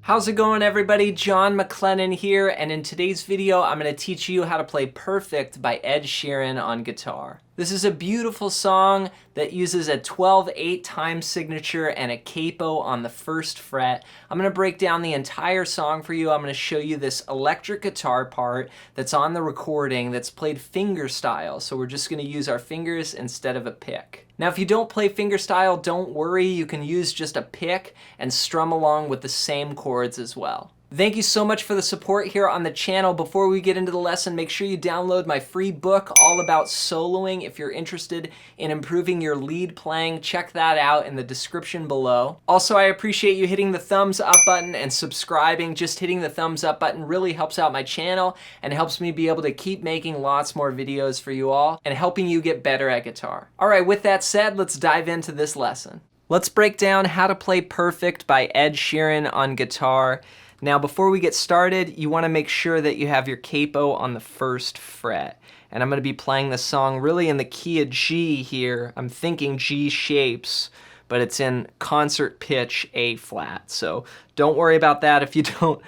How's it going, everybody? John MacLennan here, and in today's video I'm going to teach you how to play Perfect by Ed Sheeran on guitar. This is a beautiful song that uses a 12/8 time signature and a capo on the first fret. I'm going to break down the entire song for you. I'm going to show you this electric guitar part that's on the recording that's played fingerstyle, so we're just going to use our fingers instead of a pick. Now, if you don't play fingerstyle, don't worry. You can use just a pick and strum along with the same chords as well. Thank you so much for the support here on the channel. Before we get into the lesson, make sure you download my free book all about soloing. If you're interested in improving your lead playing, check that out in the description below. Also, I appreciate you hitting the thumbs up button and subscribing. Just hitting the thumbs up button really helps out my channel and helps me be able to keep making lots more videos for you all and helping you get better at guitar. All right, with that said, let's dive into this lesson. Let's break down how to play Perfect by Ed Sheeran on guitar. Now, before we get started, you want to make sure that you have your capo on the first fret. And I'm going to be playing the song really in the key of G here. I'm thinking G shapes, but it's in concert pitch A flat. So don't worry about that if you don't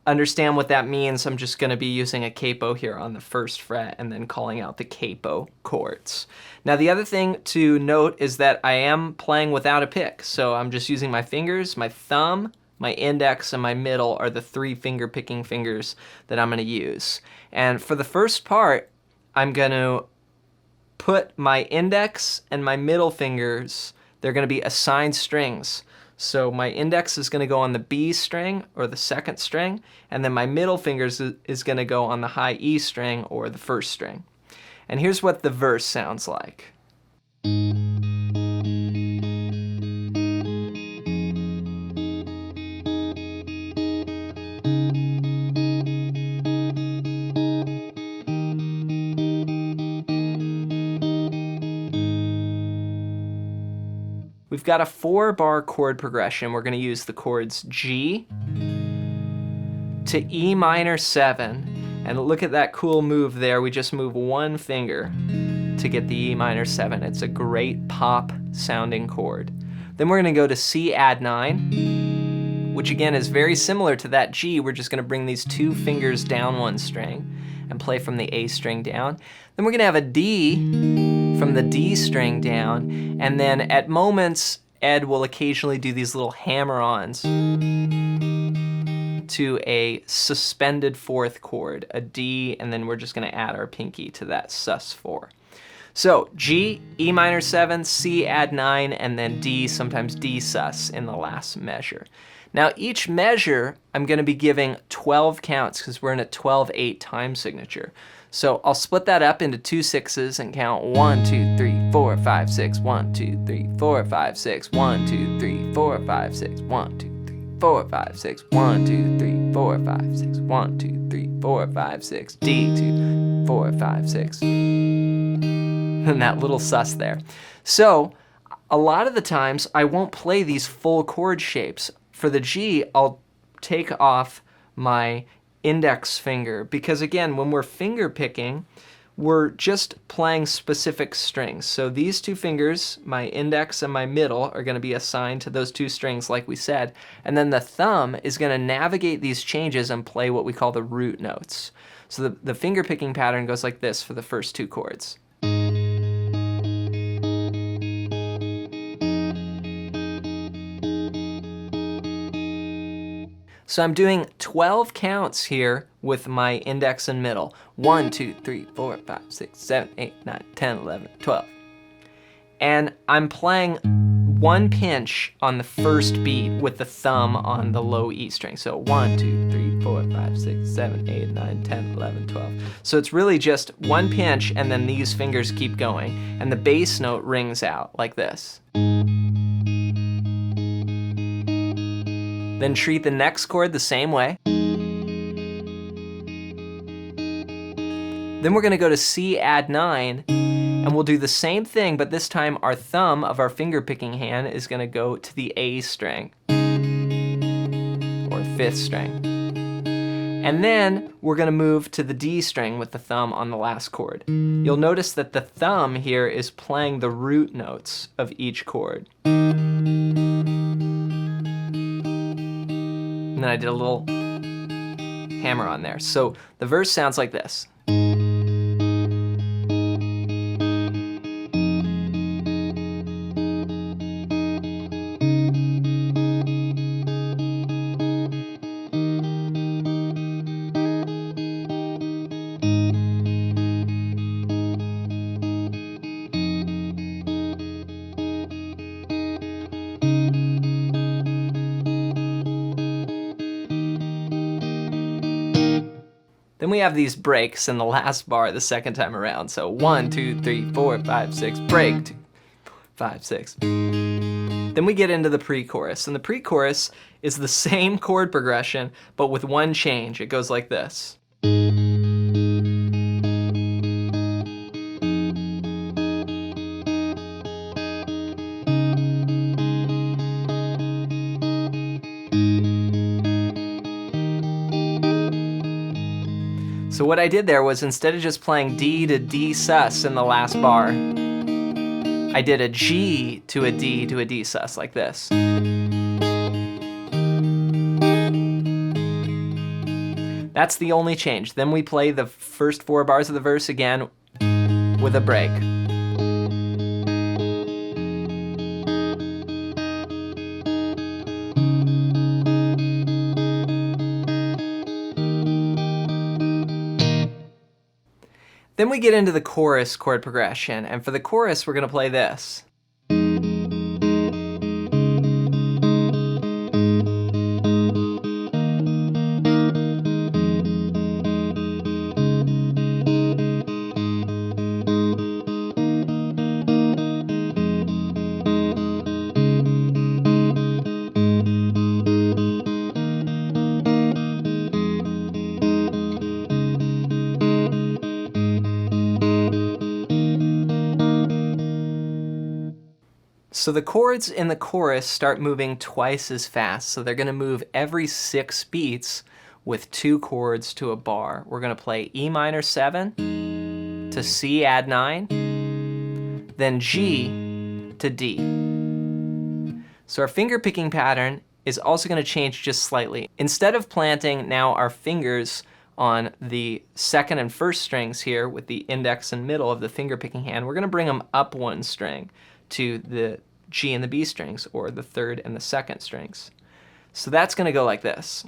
understand what that means. I'm just going to be using a capo here on the first fret and then calling out the capo chords. Now, the other thing to note is that I am playing without a pick. So I'm just using my fingers, my thumb, my index, and my middle are the three finger picking fingers that I'm going to use. And for the first part, I'm going to put my index and my middle fingers, they're going to be assigned strings. So my index is going to go on the B string or the second string, and then my middle fingers is going to go on the high E string or the first string. And here's what the verse sounds like. We've got a 4-bar chord progression. We're going to use the chords G to E minor 7. And look at that cool move there. We just move one finger to get the E minor 7. It's a great pop sounding chord. Then we're going to go to C add 9, which again is very similar to that G. We're just going to bring these two fingers down one string and play from the A string down. Then we're going to have a D from the D string down, and then at moments, Ed will occasionally do these little hammer-ons to a suspended fourth chord, a D, and then we're just going to add our pinky to that sus4. So G, E minor 7, C add 9, and then D, sometimes D sus in the last measure. Now each measure, I'm going to be giving 12 counts because we're in a 12/8 time signature. So I'll split that up into 2 6s and count 1, 2, 3, 4, 5, 6, 1, 2, 3, 4, 5, 6, 1, 2, 3, 4, 5, 6, 1, 2, 3, 4, 5, 6, 1, 2, 3, 4, 5, 6, 1, 2, 3, 4, 5, 6, D, 2, 4, 5, 6. And that little sus there. So a lot of the times I won't play these full chord shapes. For the G, I'll take off my index finger because again, when we're finger picking, we're just playing specific strings. So these two fingers, my index and my middle, are going to be assigned to those two strings like we said, and then the thumb is going to navigate these changes and play what we call the root notes. So the finger picking pattern goes like this for the first two chords. So I'm doing 12 counts here with my index and middle. 1, 2, 3, 4, 5, 6, 7, 8, 9, 10, 11, 12. And I'm playing one pinch on the first beat with the thumb on the low E string. So 1, 2, 3, 4, 5, 6, 7, 8, 9, 10, 11, 12. So it's really just one pinch and then these fingers keep going. And the bass note rings out like this. Then treat the next chord the same way. Then we're going to go to C add 9, and we'll do the same thing, but this time our thumb of our finger picking hand is going to go to the A string, or 5th string. And then we're going to move to the D string with the thumb on the last chord. You'll notice that the thumb here is playing the root notes of each chord. And then I did a little hammer on there. So the verse sounds like this. Then we have these breaks in the last bar the second time around. So 1, 2, 3, 4, 5, 6, break, 2, 5, 6. Then we get into the pre-chorus, and the pre-chorus is the same chord progression, but with one change. It goes like this. So what I did there was, instead of just playing D to D sus in the last bar, I did a G to a D to a D sus, like this. That's the only change. Then we play the first 4 bars of the verse again with a break. Then we get into the chorus chord progression, and for the chorus we're going to play this. So the chords in the chorus start moving twice as fast. So they're going to move every 6 beats with 2 chords to a bar. We're going to play E minor 7 to C add 9, then G to D. So our finger picking pattern is also going to change just slightly. Instead of planting now our fingers on the second and first strings here with the index and middle of the finger picking hand, we're going to bring them up 1 string to the G and the B strings, or the third and the second strings. So that's going to go like this.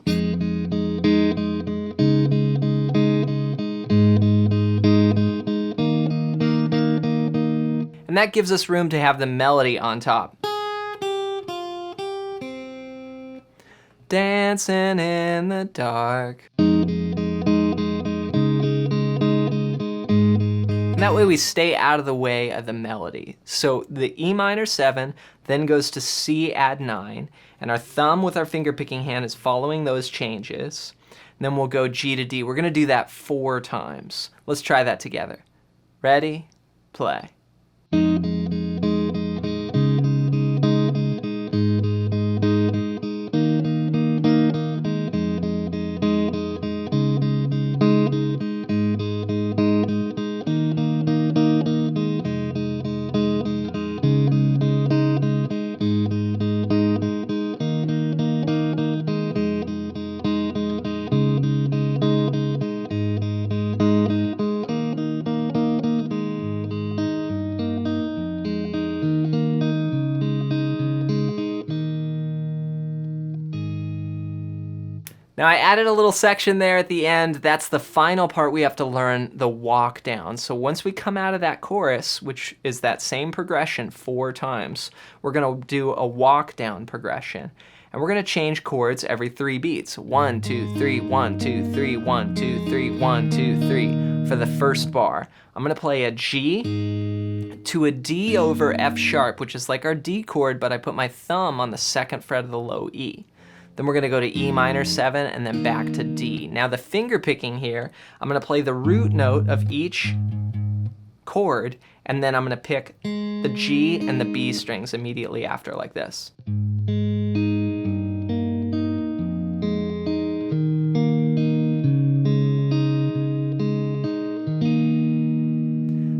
And that gives us room to have the melody on top. Dancing in the dark. That way we stay out of the way of the melody. So the E minor 7 then goes to C add 9, and our thumb with our finger picking hand is following those changes. And then we'll go G to D. We're going to do that 4 times. Let's try that together. Ready? Play. Now I added a little section there at the end. That's the final part we have to learn, the walk down. So once we come out of that chorus, which is that same progression 4 times, we're going to do a walk down progression. And we're going to change chords every 3 beats. 1, 2, 3, 1, 2, 3, 1, 2, 3, 1, 2, 3 for the first bar. I'm going to play a G to a D over F sharp, which is like our D chord, but I put my thumb on the 2nd fret of the low E. Then we're going to go to E minor 7 and then back to D. Now the finger picking here, I'm going to play the root note of each chord, and then I'm going to pick the G and the B strings immediately after, like this.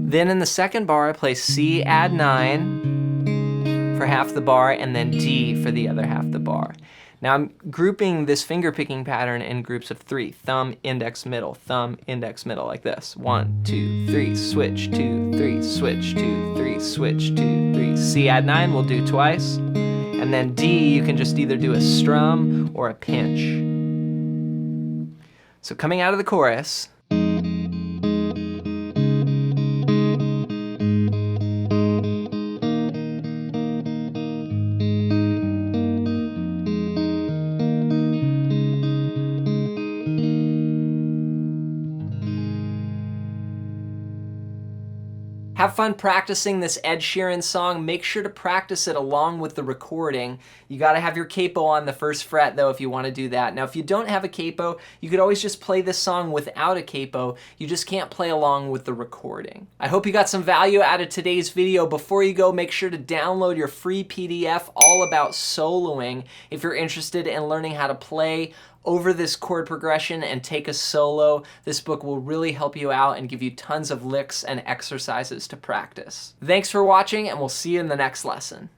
Then in the second bar, I play C add 9 for half the bar, and then D for the other half the bar. Now I'm grouping this finger picking pattern in groups of 3. Thumb, index, middle, like this. 1, 2, 3, switch, 2, 3, switch, 2, 3, switch, 2, 3. C add 9 we'll do twice. And then D, you can just either do a strum or a pinch. So coming out of the chorus, have fun practicing this Ed Sheeran song. Make sure to practice it along with the recording. You gotta have your capo on the first fret though if you wanna do that. Now if you don't have a capo, you could always just play this song without a capo. You just can't play along with the recording. I hope you got some value out of today's video. Before you go, make sure to download your free PDF all about soloing if you're interested in learning how to play over this chord progression and take a solo. This book will really help you out and give you tons of licks and exercises to practice. Thanks for watching, and we'll see you in the next lesson.